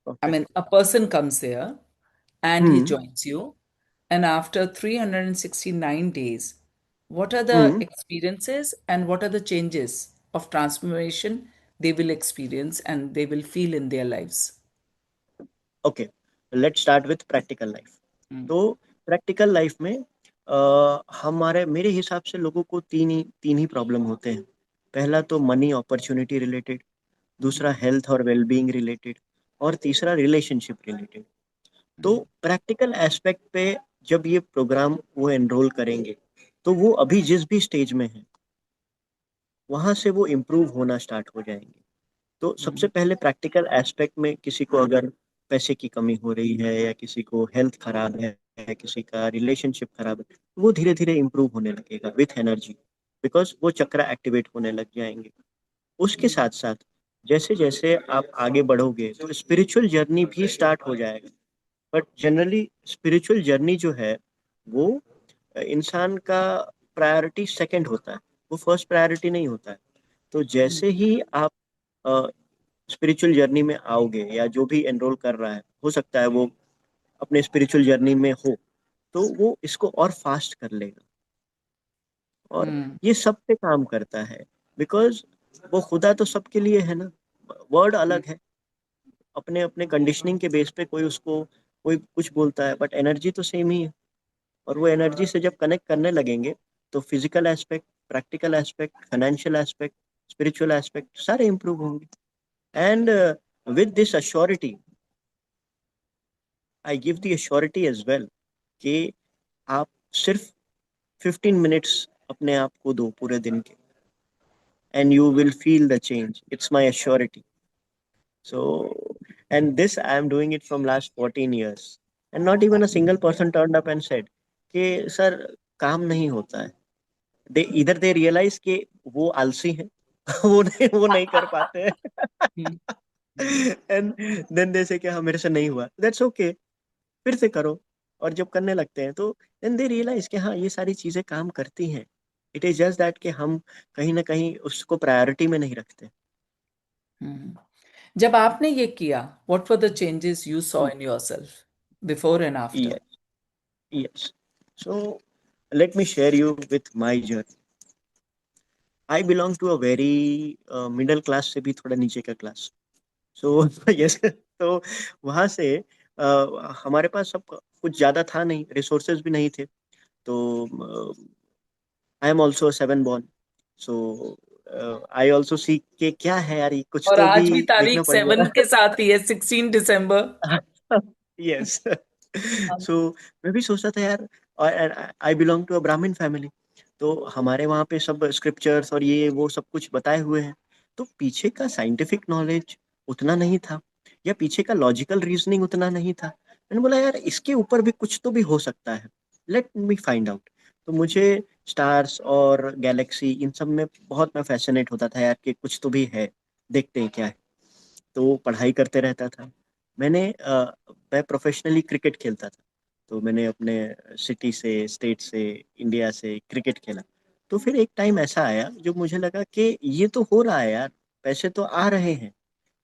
Speaker 1: I mean,
Speaker 2: perfect.
Speaker 1: a person comes here and he
Speaker 2: hmm.
Speaker 1: joins you, and after 369 days, what are the
Speaker 2: hmm.
Speaker 1: experiences and what are the changes of transformation they will experience and they will feel in their lives?
Speaker 2: Okay, let's start with practical life.
Speaker 1: Mm,
Speaker 2: तो प्रैक्टिकल लाइफ में हमारे मेरे हिसाब से लोगों को तीन ही प्रॉब्लम होते हैं। पहला तो मनी अपॉर्चुनिटी रिलेटेड, दूसरा
Speaker 1: हम्म,
Speaker 2: हेल्थ और वेलबींग रिलेटेड, और तीसरा रिलेशनशिप रिलेटेड। तो
Speaker 1: हम्म,
Speaker 2: प्रैक्टिकल एस्पेक्ट पे जब ये प्रोग्राम वो एनरोल करेंगे, तो वो अभी जिस भी स्टेज में है वहां से वो इम्प्रूव होना स्टार्ट हो जाएंगे। तो सबसे
Speaker 1: हम्म,
Speaker 2: पहले प्रैक्टिकल एस्पेक्ट में किसी को अगर पैसे की कमी हो रही है, या किसी को हेल्थ खराब है, या किसी का रिलेशनशिप खराब है, तो वो धीरे धीरे इम्प्रूव होने लगेगा विथ एनर्जी, बिकॉज वो चक्र एक्टिवेट होने लग जाएंगे। उसके
Speaker 1: हम्म,
Speaker 2: साथ साथ जैसे जैसे आप आगे बढ़ोगे तो स्पिरिचुअल जर्नी भी स्टार्ट हो जाएगा। बट जनरली स्पिरिचुअल जर्नी जो है वो इंसान का प्रायोरिटी सेकंड होता है, वो फर्स्ट प्रायोरिटी नहीं होता है। तो
Speaker 1: हम्म,
Speaker 2: जैसे ही आप स्पिरिचुअल जर्नी में आओगे, या जो भी एनरोल कर रहा है हो सकता है वो अपने स्पिरिचुअल जर्नी में हो, तो वो इसको और फास्ट कर लेगा। और
Speaker 1: हम्म,
Speaker 2: ये सब पे काम करता है, बिकॉज वो खुदा तो सबके लिए है ना। वर्ड
Speaker 1: हम्म,
Speaker 2: अलग है, अपने अपने कंडीशनिंग के बेस पे कोई उसको कोई कुछ बोलता है, बट एनर्जी तो सेम ही है। और वो एनर्जी से जब कनेक्ट करने लगेंगे, तो physical aspect, practical aspect, financial aspect, spiritual aspect सारे इंप्रूव होंगे। And with this assurity, I give the assurity as well कि आप सिर्फ 15 मिनट्स अपने आप को दो पूरे दिन के, and you will feel the change, it's my assurity. So and this I am doing it from last 14 years, and not even a single person turned up and said कि सर काम नहीं होता है। दे इधर दे रियलाइज कि वो आलसी है, वो नहीं कर पाते हैं।
Speaker 1: हम्म,
Speaker 2: एंड देन दे से कि हाँ मेरे से नहीं हुआ, दैट्स ओके, फिर से करो। और जब करने लगते हैं तो देन दे रियलाइज कि हाँ ये सारी चीजें काम करती हैं। इट इज जस्ट दैट कि हम कहीं ना कहीं उसको प्रायोरिटी में नहीं रखते।
Speaker 1: हम्म। जब आपने ये किया, what were the changes you saw in yourself before and after?
Speaker 2: Yes, yes. So let me share you with my journey. I belong to a very middle class से भी थोड़ा नीचे का क्लास। सो यस, तो वहां से हमारे पास सब कुछ ज्यादा था नहीं, रिसोर्सेज भी नहीं थे। तो I am also seven born. So I also see के क्या है यार, ये कुछ
Speaker 1: और
Speaker 2: तो भी
Speaker 1: आज भी
Speaker 2: देखना
Speaker 1: तारीख
Speaker 2: पड़ेगा।
Speaker 1: 7 के साथ ही है, 16 दिसंबर।
Speaker 2: यस। सो मैं भी सोचता था यार, आई बिलोंग टू अ ब्राह्मण फैमिली, तो हमारे वहाँ पे सब स्क्रिप्चर्स और ये वो सब कुछ बताए हुए हैं। तो पीछे का साइंटिफिक नॉलेज उतना नहीं था, या पीछे का लॉजिकल रीजनिंग उतना नहीं था। मैंने बोला यार इसके ऊपर भी कुछ तो भी हो सकता है, लेट मी फाइंड आउट। तो मुझे स्टार्स और गैलेक्सी इन सब में बहुत मैं फैसिनेट होता था यार, कि कुछ तो भी है, देखते हैं क्या है। तो पढ़ाई करते रहता था। मैं प्रोफेशनली क्रिकेट खेलता था। तो मैंने अपने सिटी से, स्टेट से, इंडिया से क्रिकेट खेला। तो फिर एक टाइम ऐसा आया जो मुझे लगा कि ये तो हो रहा है यार, पैसे तो आ रहे हैं।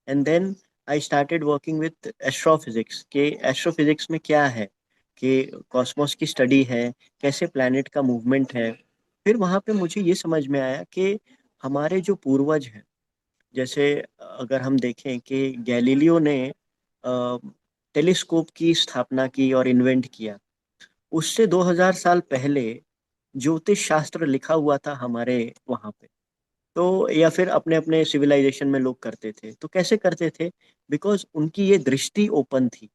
Speaker 2: And then I started working with astrophysics, के एस्ट्रोफिजिक्स में क्या है, कि कॉस्मोस की स्टडी है, कैसे प्लैनेट का मूवमेंट है। फिर वहां पे मुझे ये समझ में आया कि हमारे जो पूर्वज हैं, जैसे अगर हम देखें कि गैलीलियो ने टेलीस्कोप की स्थापना की और इन्वेंट किया, उससे 2000 साल पहले ज्योतिष शास्त्र लिखा हुआ था हमारे वहां पे। तो या फिर अपने अपने सिविलाइजेशन में लोग करते थे, तो कैसे करते थे, बिकॉज उनकी ये दृष्टि ओपन थी।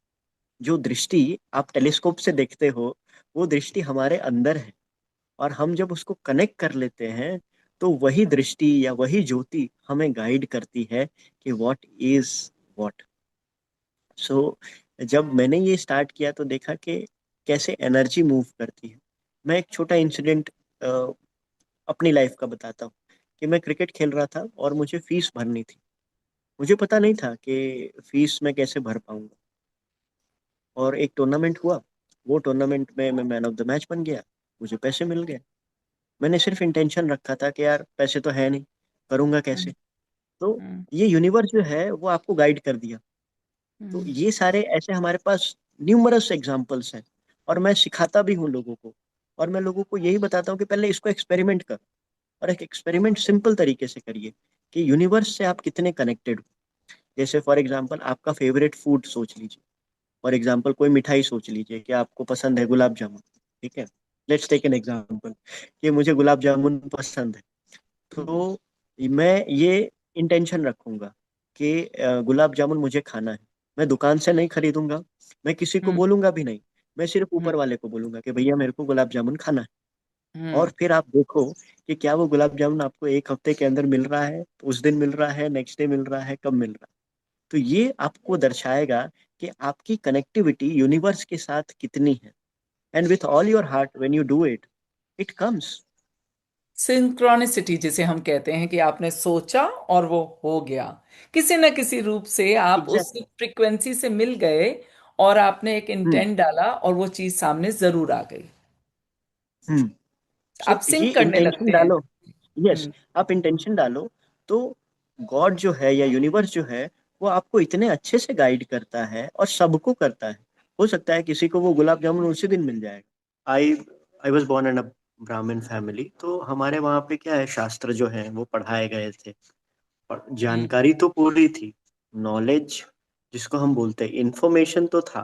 Speaker 2: जो दृष्टि आप टेलीस्कोप से देखते हो, वो दृष्टि हमारे अंदर है। और हम जब उसको कनेक्ट कर लेते हैं, तो वही दृष्टि या वही ज्योति हमें गाइड करती है कि व्हाट इज व्हाट। सो जब मैंने ये स्टार्ट किया तो देखा कि कैसे एनर्जी मूव करती है। मैं एक छोटा इंसिडेंट अपनी लाइफ का बताता हूँ, कि मैं क्रिकेट खेल रहा था और मुझे फीस भरनी थी। मुझे पता नहीं था कि फीस मैं कैसे भर पाऊंगा। और एक टूर्नामेंट हुआ, वो टूर्नामेंट में मैं मैन ऑफ द मैच बन गया, मुझे पैसे मिल गए। मैंने सिर्फ इंटेंशन रखा था कि यार पैसे तो है नहीं, करूंगा कैसे।
Speaker 1: हम्म,
Speaker 2: तो
Speaker 1: हम्म,
Speaker 2: ये यूनिवर्स जो है वो आपको गाइड कर दिया। तो
Speaker 1: हम्म,
Speaker 2: ये सारे ऐसे हमारे पास न्यूमरस एग्जांपल्स हैं। और मैं सिखाता भी हूँ लोगों को। और मैं लोगों को यही बताता हूँ कि पहले इसको एक्सपेरिमेंट करो, और एक एक्सपेरिमेंट सिंपल तरीके से करिए, कि यूनिवर्स से आप कितने कनेक्टेड हो। जैसे फॉर एग्जांपल आपका फेवरेट फूड सोच लीजिए, फॉर एग्जाम्पल कोई मिठाई सोच लीजिए कि आपको पसंद है गुलाब जामुन, ठीक है। लेट्स टेक एन एग्जाम्पल कि मुझे गुलाब जामुन पसंद है।
Speaker 1: हम्म।
Speaker 2: तो मैं ये इंटेंशन रखूंगा कि गुलाब जामुन मुझे खाना है। मैं दुकान से नहीं खरीदूंगा, मैं किसी को
Speaker 1: हम्म।
Speaker 2: बोलूंगा भी नहीं। मैं सिर्फ
Speaker 1: हम्म।
Speaker 2: ऊपर वाले को बोलूंगा कि भैया मेरे को गुलाब जामुन खाना है। और
Speaker 1: हम्म।
Speaker 2: फिर आप देखो कि क्या वो गुलाब जामुन आपको एक हफ्ते के अंदर मिल रहा है, उस दिन मिल रहा है, नेक्स्ट डे मिल रहा है, कब मिल रहा है। तो ये आपको दर्शाएगा कि आपकी कनेक्टिविटी यूनिवर्स के साथ कितनी है। And with all your heart when you do it, it comes.
Speaker 1: Synchronicity जिसे हम कहते हैं कि आपने सोचा और वो हो गया, किसी न किसी रूप से आप उस
Speaker 2: एग्जैक्टली।
Speaker 1: फ्रीक्वेंसी से मिल गए और आपने एक
Speaker 2: हम्म।
Speaker 1: इंटेंट डाला और वो चीज सामने जरूर आ गई।
Speaker 2: हम्म।
Speaker 1: आप
Speaker 2: सो ये
Speaker 1: सिंक करने
Speaker 2: इंटेंशन
Speaker 1: लगते हैं।
Speaker 2: डालो। यस।
Speaker 1: हम्म।
Speaker 2: आप इंटेंशन डालो तो गॉड जो है या यूनिवर्स जो है वो आपको इतने अच्छे से गाइड करता है और सबको करता है। हो सकता है किसी को वो गुलाब जामुन उसी दिन मिल जाएगा। आई आई वॉज बोर्न इन अ ब्राह्मण फैमिली, तो हमारे वहाँ पे क्या है, शास्त्र जो है वो पढ़ाए गए थे। और
Speaker 1: हम्म।
Speaker 2: जानकारी तो पूरी थी, नॉलेज जिसको हम बोलते हैं, इंफॉर्मेशन तो था।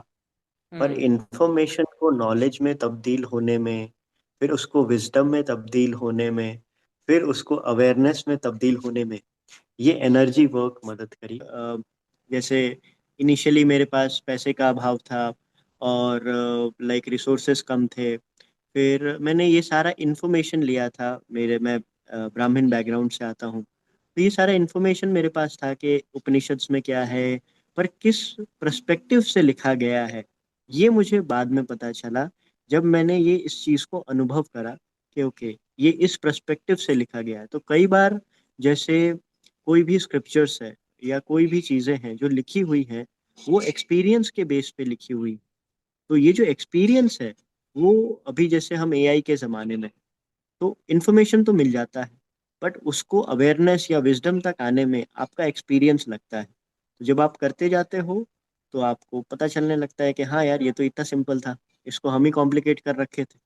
Speaker 2: पर
Speaker 1: हम्म।
Speaker 2: इंफॉर्मेशन को नॉलेज में तब्दील होने में, फिर उसको विजडम में तब्दील होने में, फिर उसको अवेयरनेस में तब्दील होने में ये एनर्जी वर्क मदद करी। जैसे इनिशियली मेरे पास पैसे का अभाव था और लाइक रिसोर्सेस कम थे। फिर मैंने ये सारा इन्फॉर्मेशन लिया था। मैं ब्राह्मण बैकग्राउंड से आता हूँ, तो ये सारा इन्फॉर्मेशन मेरे पास था कि उपनिषद्स में क्या है, पर किस पर्सपेक्टिव से लिखा गया है, ये मुझे बाद में पता चला जब मैंने ये इस चीज़ को अनुभव करा कि ओके, ये इस पर्सपेक्टिव से लिखा गया है। तो कई बार जैसे कोई भी स्क्रिप्चर्स है या कोई भी चीज़ें हैं जो लिखी हुई हैं, वो एक्सपीरियंस के बेस पे लिखी हुई। तो ये जो एक्सपीरियंस है वो, अभी जैसे हम एआई के ज़माने में, तो इन्फॉर्मेशन तो मिल जाता है, बट उसको अवेयरनेस या विजडम तक आने में आपका एक्सपीरियंस लगता है। तो जब आप करते जाते हो तो आपको पता चलने लगता है कि हाँ यार, ये तो इतना सिंपल था, इसको हम ही कॉम्प्लिकेट कर रखे थे।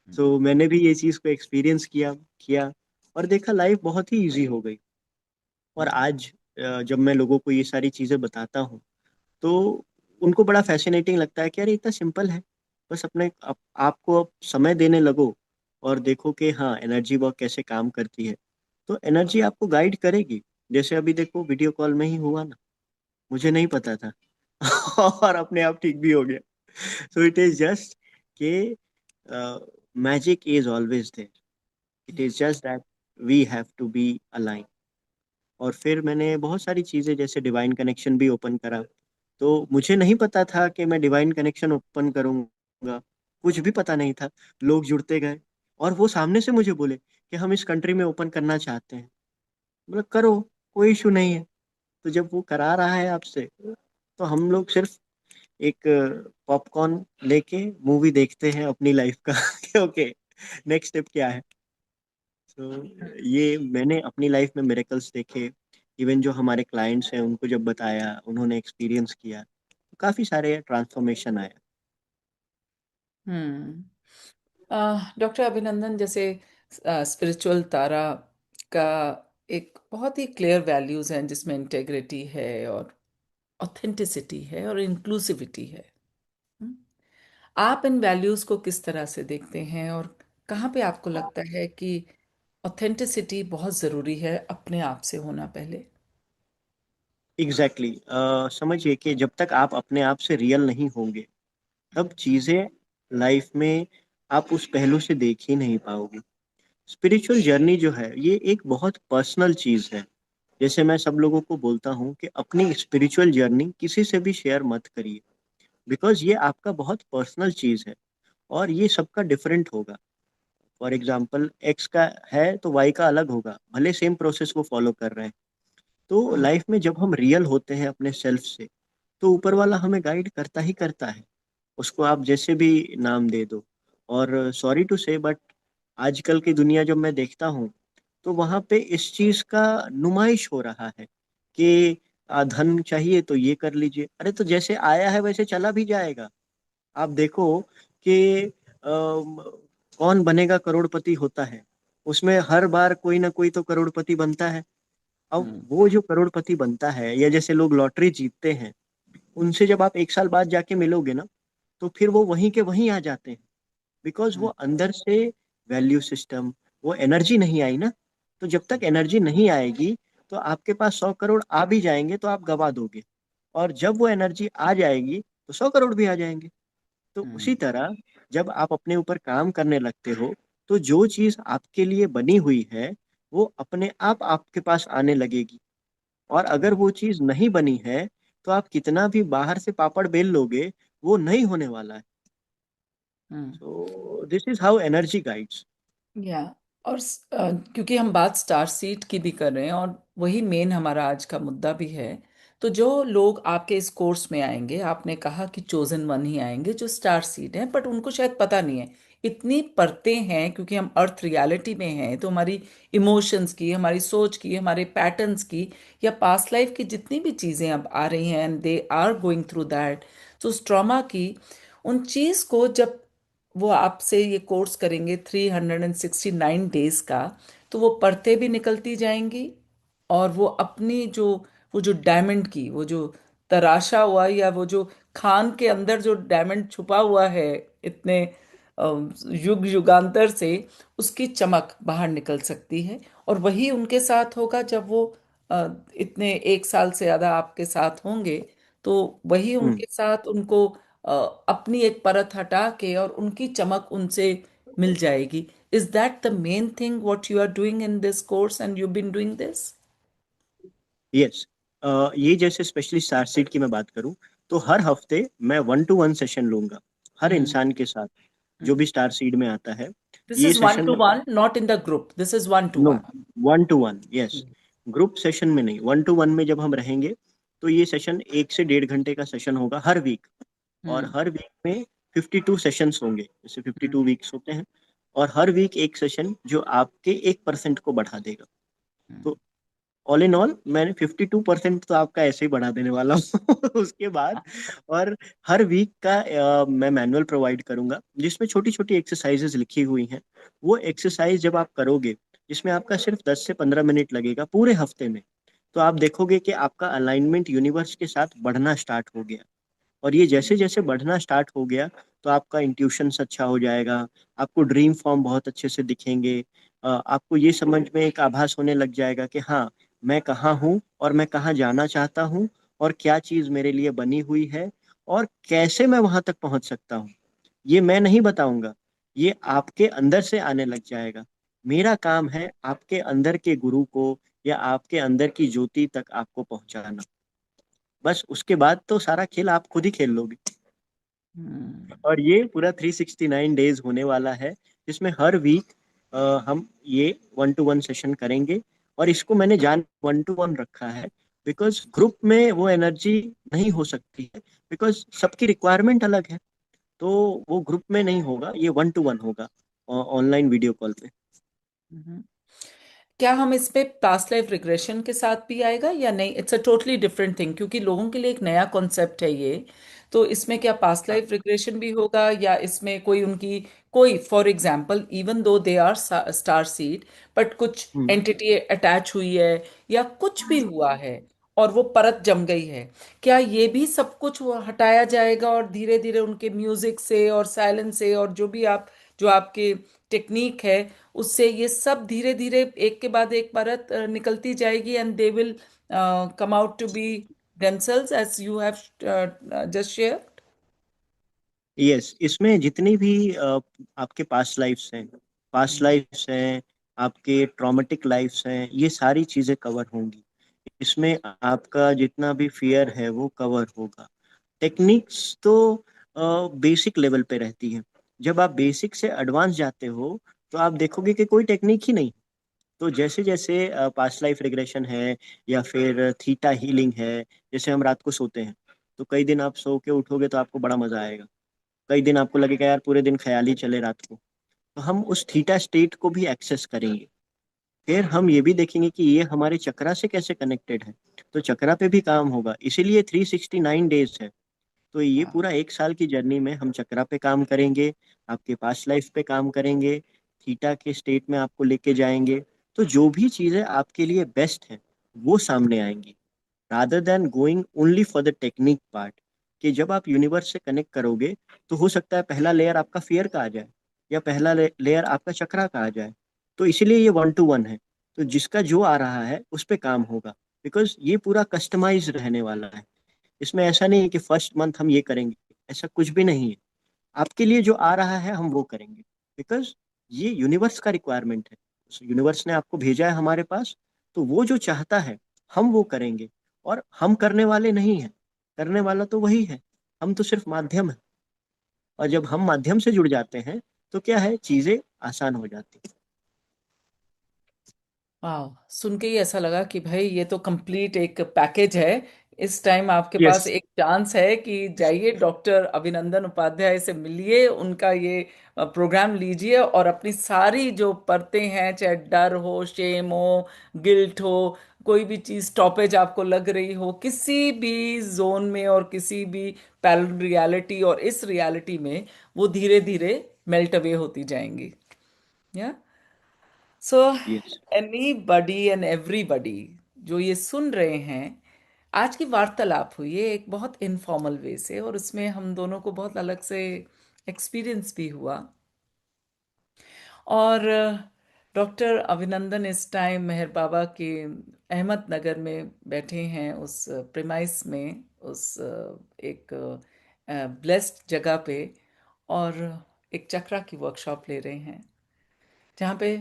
Speaker 2: तो मैंने भी ये चीज़ को एक्सपीरियंस किया किया और देखा लाइफ बहुत ही इजी हो गई। और आज जब मैं लोगों को ये सारी चीज़ें बताता हूँ तो उनको बड़ा फैसिनेटिंग लगता है कि यार ये इतना सिंपल है। बस आपको अब समय देने लगो और देखो कि हाँ, एनर्जी वर्क कैसे काम करती है। तो एनर्जी आपको गाइड करेगी। जैसे अभी देखो, वीडियो कॉल में ही हुआ ना, मुझे नहीं पता था और अपने आप ठीक भी हो गया। सो इट इज जस्ट कि magic is always there. It is just that we have to be align. और फिर मैंने बहुत सारी चीज़ें जैसे डिवाइन कनेक्शन भी ओपन करा। तो मुझे नहीं पता था कि मैं डिवाइन कनेक्शन ओपन करूंगा, कुछ भी पता नहीं था। लोग जुड़ते गए और वो सामने से मुझे बोले कि हम इस कंट्री में ओपन करना चाहते हैं। मतलब करो, कोई इशू नहीं है। तो जब वो करा रहा है आपसे, तो हम लोग सिर्फ एक पॉपकॉर्न लेके मूवी देखते हैं अपनी लाइफ का कि ओके, नेक्स्ट स्टेप क्या है। तो ये मैंने अपनी लाइफ में मिरेकल्स देखे। इवन जो हमारे क्लाइंट्स हैं उनको जब बताया, उन्होंने एक्सपीरियंस किया, तो काफी सारे ट्रांसफॉर्मेशन आया।
Speaker 1: हम्म। डॉक्टर अभिनंदन, जैसे स्पिरिचुअल तारा का एक बहुत ही क्लियर वैल्यूज हैं जिसमें इंटेग्रिटी है और ऑथेंटिसिटी है और इंक्लूसिविटी है। हम्म। आप इन वैल्यूज को किस तरह से देखते हैं और कहाँ पे आपको लगता है कि ऑथेंटिसिटी बहुत ज़रूरी है अपने आप से होना पहले?
Speaker 2: एग्जैक्टली समझिए कि जब तक आप अपने आप से रियल नहीं होंगे, तब चीजें लाइफ में आप उस पहलू से देख ही नहीं पाओगे। स्पिरिचुअल जर्नी जो है ये एक बहुत पर्सनल चीज है। जैसे मैं सब लोगों को बोलता हूँ कि अपनी स्पिरिचुअल जर्नी किसी से भी शेयर मत करिए, बिकॉज ये आपका बहुत पर्सनल चीज है और ये सबका डिफरेंट होगा। फॉर एग्जाम्पल, एक्स का है तो वाई का अलग होगा, भले सेम प्रोसेस को फॉलो कर रहे हैं। तो लाइफ में जब हम रियल होते हैं अपने सेल्फ से, तो ऊपर वाला हमें गाइड करता ही करता है। उसको आप जैसे भी नाम दे दो। और सॉरी टू से बट आजकल की दुनिया जब मैं देखता हूँ, तो वहाँ पे इस चीज का नुमाइश हो रहा है कि धन चाहिए तो ये कर लीजिए। अरे तो जैसे आया है वैसे चला भी जाएगा। आप देखो कि कौन बनेगा करोड़पति होता है, उसमें हर बार कोई ना कोई तो करोड़पति बनता है। अब
Speaker 1: हम्म।
Speaker 2: वो जो करोड़पति बनता है, या जैसे लोग लॉटरी जीतते हैं, उनसे जब आप 1 साल बाद जाके मिलोगे ना, तो फिर वो वहीं के वहीं आ जाते हैं, बिकॉज वो
Speaker 1: हम्म।
Speaker 2: अंदर से वैल्यू सिस्टम, वो एनर्जी नहीं आई ना। तो जब तक एनर्जी नहीं आएगी, तो आपके पास 100 करोड़ आ भी जाएंगे तो आप गवा दोगे। और जब वो एनर्जी आ जाएगी तो 100 करोड़ भी आ जाएंगे। तो उसी
Speaker 1: हम्म।
Speaker 2: तरह जब आप अपने ऊपर काम करने लगते हो, तो जो चीज आपके लिए बनी हुई है वो अपने आप आपके पास आने लगेगी। और अगर वो चीज नहीं बनी है, तो आप कितना भी बाहर से पापड़ बेल लोगे, वो नहीं होने वाला है।
Speaker 1: Hmm.
Speaker 2: So this is how energy guides.
Speaker 1: या और क्योंकि हम बात स्टार सीड की भी कर रहे हैं और वही मेन हमारा आज का मुद्दा भी है। तो जो लोग आपके इस कोर्स में आएंगे, आपने कहा कि चोजन वन ही आएंगे जो स्टार सीड हैं, बट उनको शायद पता नहीं है इतनी परतें हैं, क्योंकि हम अर्थ रियलिटी में हैं, तो हमारी इमोशंस की, हमारी सोच की, हमारे पैटर्न्स की, या पास्ट लाइफ की जितनी भी चीज़ें अब आ रही हैं and they are going through that, तो उस ट्रॉमा की, उन चीज़ को जब वो आपसे ये कोर्स करेंगे 369 डेज का, तो वो परतें भी निकलती जाएंगी। और वो अपनी जो, वो जो डायमंड की, वो जो तराशा हुआ, या वो जो खान के अंदर जो डायमंड छुपा हुआ है इतने युग युगांतर से, उसकी चमक बाहर निकल सकती है। और वही उनके साथ होगा जब वो इतने 1 साल से ज़्यादा आपके साथ होंगे। तो वही
Speaker 2: हम्म।
Speaker 1: उनके साथ उनको अ, अपनी एक परत हटा के और उनकी चमक उनसे मिल जाएगी। Is that the main thing what you are doing in this course and you been doing this?
Speaker 2: Yes. ये जैसे स्पेशली स्टारसीड की मैं बात करूं, तो हर हफ्ते मैं 1-to-1 सेशन लूंगा हर
Speaker 1: हम्म।
Speaker 2: इंसान के साथ जो भी स्टारसीड में आता है।
Speaker 1: दिस
Speaker 2: ये
Speaker 1: is one
Speaker 2: session
Speaker 1: to one, not in the group, this is one to
Speaker 2: no,
Speaker 1: one.
Speaker 2: 1-to-1, yes. Group session में नहीं, 1-to-1 में जब हम रहेंगे, तो ये सेशन 1 से 1.5 घंटे का सेशन होगा हर वीक। और
Speaker 1: हम्म।
Speaker 2: हर वीक में 52 सेशंस होंगे, जैसे
Speaker 1: हम्म।
Speaker 2: 52 वीक्स होते हैं। और हर वीक एक सेशन जो आपके 1% को बढ़ा देगा। तो ऑल इन ऑल मैंने 52% तो आपका ऐसे ही बढ़ा देने वाला हूँ उसके बाद। और हर वीक का मैं मैनुअल प्रोवाइड करूंगा, जिसमें छोटी छोटी एक्सरसाइजेज लिखी हुई हैं। वो एक्सरसाइज जब आप करोगे, जिसमें आपका सिर्फ 10 से 15 मिनट लगेगा पूरे हफ्ते में, तो आप देखोगे कि आपका अलाइनमेंट यूनिवर्स के साथ बढ़ना स्टार्ट हो गया। और ये जैसे जैसे बढ़ना स्टार्ट हो गया, तो आपका इंट्यूशंस अच्छा हो जाएगा। आपको ड्रीम फॉर्म बहुत अच्छे से दिखेंगे। आपको ये समझ में एक आभास होने लग जाएगा कि हाँ, मैं कहाँ हूँ और मैं कहाँ जाना चाहता हूँ, और क्या चीज़ मेरे लिए बनी हुई है, और कैसे मैं वहां तक पहुंच सकता हूँ। ये मैं नहीं बताऊंगा, ये आपके अंदर से आने लग जाएगा। मेरा काम है आपके अंदर के गुरु को या आपके अंदर की ज्योति तक आपको पहुंचाना। बस उसके बाद तो सारा खेल आप खुद ही खेल लोगे।
Speaker 1: हम्म।
Speaker 2: और ये पूरा 369 डेज होने वाला है, जिसमें हर वीक हम ये 1-to-1 सेशन करेंगे। और इसको मैंने जान 1-to-1 रखा है, बिकॉज ग्रुप में वो एनर्जी नहीं हो सकती है, बिकॉज सबकी रिक्वायरमेंट अलग है। तो वो ग्रुप में नहीं होगा, ये 1-to-1 होगा ऑनलाइन वीडियो कॉल पे।
Speaker 1: हम्म। क्या हम इसमें पास्ट लाइफ रिग्रेशन के साथ भी आएगा या नहीं? It's a totally different thing, क्योंकि लोगों के लिए एक नया कॉन्सेप्ट है ये। तो इसमें क्या पास्ट लाइफ रिग्रेशन भी होगा, या इसमें कोई उनकी, कोई for example even though they are star seed, but कुछ
Speaker 2: हम्म।
Speaker 1: एंटिटी अटैच हुई है या कुछ भी हुआ है और वो परत जम गई है, क्या ये भी सब कुछ वो हटाया जाएगा और धीरे धीरे उनके म्यूजिक से और साइलेंस से और जो भी आप, जो आपके टेक्निक है, उससे ये सब धीरे धीरे एक के बाद एक परत निकलती जाएगी and they will come out to be themselves as you have just shared?
Speaker 2: यस, इसमें जितनी भी आपके पास्ट
Speaker 1: हम्म।
Speaker 2: लाइफ्स हैं, आपके ट्रॉमेटिक लाइफ्स हैं, ये सारी चीजें कवर होंगी। इसमें आपका जितना भी फियर है वो कवर होगा। टेक्निक्स तो बेसिक लेवल पे रहती हैं। जब आप बेसिक से एडवांस जाते हो, तो आप देखोगे कि कोई टेक्निक ही नहीं। तो जैसे जैसे पास्ट लाइफ रिग्रेशन है, या फिर थीटा हीलिंग है, जैसे हम रात को सोते हैं, तो कई दिन आप सो के उठोगे तो आपको बड़ा मजा आएगा। कई दिन आपको लगेगा यार पूरे दिन ख्याल ही चले रात को। तो हम उस थीटा स्टेट को भी एक्सेस करेंगे। फिर हम ये भी देखेंगे कि ये हमारे चक्रा से कैसे कनेक्टेड है, तो चक्रा पे भी काम होगा। इसीलिए 369 डेज है। तो ये
Speaker 1: हाँ।
Speaker 2: पूरा 1 साल की जर्नी में हम चक्रा पे काम करेंगे, आपके पास्ट लाइफ पे काम करेंगे, थीटा के स्टेट में आपको लेके जाएंगे। तो जो भी चीज़ें आपके लिए बेस्ट है, वो सामने आएंगी। Rather than going only for the technique part. कि जब आप यूनिवर्स से कनेक्ट करोगे तो हो सकता है पहला लेयर आपका फियर का आ जाए, या पहला लेयर आपका चक्रा का आ जाए। तो इसीलिए ये 1 to 1 है। तो जिसका जो आ रहा है उस पे काम होगा, बिकॉज ये पूरा कस्टमाइज रहने वाला है। इसमें ऐसा नहीं है कि फर्स्ट मंथ हम ये करेंगे, ऐसा कुछ भी नहीं है। आपके लिए जो आ रहा है हम वो करेंगे, बिकॉज ये यूनिवर्स का रिक्वायरमेंट है। यूनिवर्स ने आपको भेजा है हमारे पास, तो वो जो चाहता है हम वो करेंगे। और हम करने वाले नहीं हैं, करने वाला तो वही है, हम तो सिर्फ माध्यम है। और जब हम माध्यम से जुड़ जाते हैं तो क्या है, चीजें आसान हो जाती हैं।
Speaker 1: वाह, सुन के ही ऐसा लगा कि भाई ये तो कंप्लीट एक पैकेज है। इस टाइम आपके
Speaker 2: यस।
Speaker 1: पास एक चांस है कि जाइए डॉक्टर अभिनंदन उपाध्याय से मिलिए, उनका ये प्रोग्राम लीजिए और अपनी सारी जो परतें हैं, चाहे डर हो, शेम हो, गिल्ट हो, कोई भी चीज स्टॉपेज आपको लग रही हो किसी भी जोन में और किसी भी पैरेलल रियलिटी और इस रियलिटी में, वो धीरे धीरे मेल्ट अवे होती जाएंगी। या so
Speaker 2: yes.
Speaker 1: Anybody and everybody जो ये सुन रहे हैं, आज की वार्तालाप हुई है एक बहुत इनफॉर्मल वे से, और उसमें हम दोनों को बहुत अलग से एक्सपीरियंस भी हुआ। और डॉक्टर अभिनंदन इस टाइम मेहर बाबा के अहमदनगर में बैठे हैं, उस प्रेमाइस में, उस एक ब्लेस्ड जगह पे, और एक चक्रा की वर्कशॉप ले रहे हैं, जहाँ पे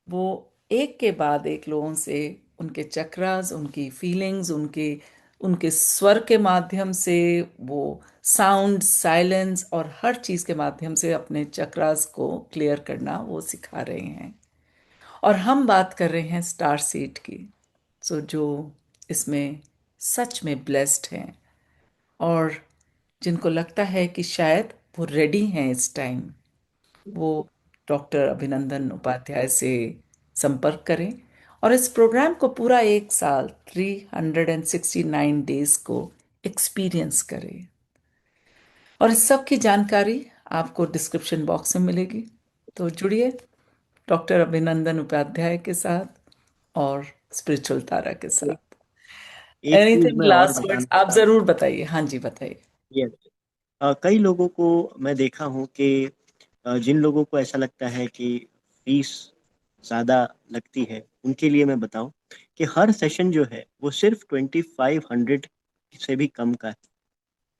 Speaker 1: वो एक के बाद एक लोगों से उनके चक्रास, उनकी फीलिंग्स, उनके उनके स्वर के माध्यम से, वो साउंड, साइलेंस और हर चीज़ के माध्यम से अपने चक्रास को क्लियर करना वो सिखा रहे हैं। और हम बात कर रहे हैं स्टार सीड की। सो जो इसमें सच में ब्लेस्ड हैं, और जिनको लगता है कि शायद वो रेडी हैं इस टाइम, वो डॉक्टर अभिनंदन उपाध्याय से संपर्क करें और इस प्रोग्राम को पूरा एक साल 369 डेज को एक्सपीरियंस करें। और इस सब की जानकारी आपको डिस्क्रिप्शन बॉक्स में मिलेगी। तो जुड़िए डॉक्टर अभिनंदन उपाध्याय के साथ और स्पिरिचुअल तारा के
Speaker 2: एक
Speaker 1: साथ।
Speaker 2: एक चीज
Speaker 1: एनीथिंग
Speaker 2: मैं और
Speaker 1: लास्ट वर्ड्स
Speaker 2: बताना
Speaker 1: आप
Speaker 2: चाहूँ।
Speaker 1: जरूर बताइए। हाँ जी, बताइए।
Speaker 2: यस। कई लोगों को मैं देखा हूँ कि जिन लोगों को ऐसा लगता है कि फीस ज़्यादा लगती है, उनके लिए मैं बताऊं कि हर सेशन जो है वो सिर्फ 2500 से भी कम का है।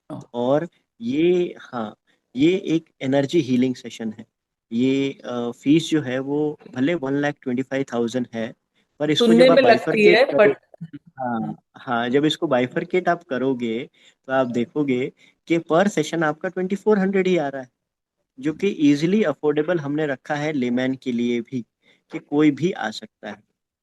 Speaker 1: ओ,
Speaker 2: और ये, हाँ, ये एक एनर्जी हीलिंग सेशन है। ये फीस जो है वो भले 1,25,000 है, पर इसको
Speaker 1: सुनने
Speaker 2: जब आप
Speaker 1: में लगती
Speaker 2: बाइफरकेट
Speaker 1: है
Speaker 2: करो।
Speaker 1: बट
Speaker 2: हाँ हाँ, जब इसको बाइफरकेट आप करोगे तो आप देखोगे कि पर सेशन आपका 2,400 ही आ रहा है, जो कि इजीली अफोर्डेबल हमने रखा है लेमैन के लिए भी, कि कोई भी आ सकता है।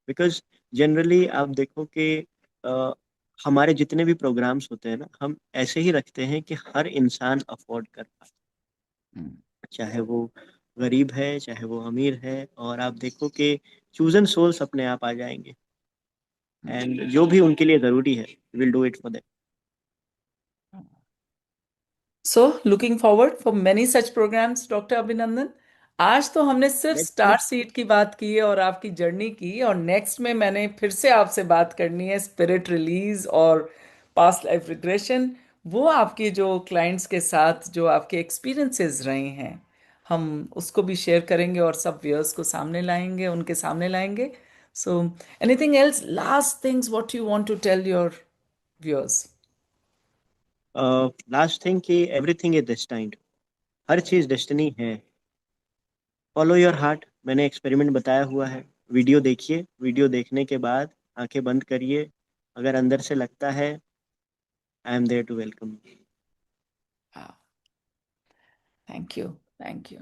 Speaker 2: बिकॉज जनरली आप देखो कि अ, हमारे जितने भी प्रोग्राम्स होते हैं ना, हम ऐसे ही रखते हैं कि हर इंसान अफोर्ड कर पाए, चाहे वो गरीब है चाहे वो अमीर है। और आप देखो कि चूजन सोल्स अपने आप आ जाएंगे, एंड जो भी उनके लिए ज़रूरी है will do it for
Speaker 1: so looking forward for many such programs doctor Abhinandan. आज तो हमने सिर्फ
Speaker 2: देम।
Speaker 1: स्टार सीट की बात की है और आपकी जर्नी की, और नेक्स्ट में मैंने फिर से आपसे बात करनी है स्पिरिट रिलीज और पास्ट लाइफ रिग्रेशन। वो आपके जो क्लाइंट्स के साथ जो आपके एक्सपीरियंसेस रहे हैं, हम उसको भी शेयर करेंगे और सब व्यूअर्स को सामने लाएंगे, उनके सामने लाएंगे। So anything else, last things what you want to tell your viewers?
Speaker 2: Last thing कि एवरीथिंग इज डेस्टाइन्ड। हर चीज़ डेस्टिनी है। फॉलो योर हार्ट, मैंने एक्सपेरिमेंट बताया हुआ है। वीडियो देखिए, वीडियो देखने के बाद आंखें बंद करिए। अगर अंदर से लगता है, I am there to welcome.
Speaker 1: Thank you, thank you.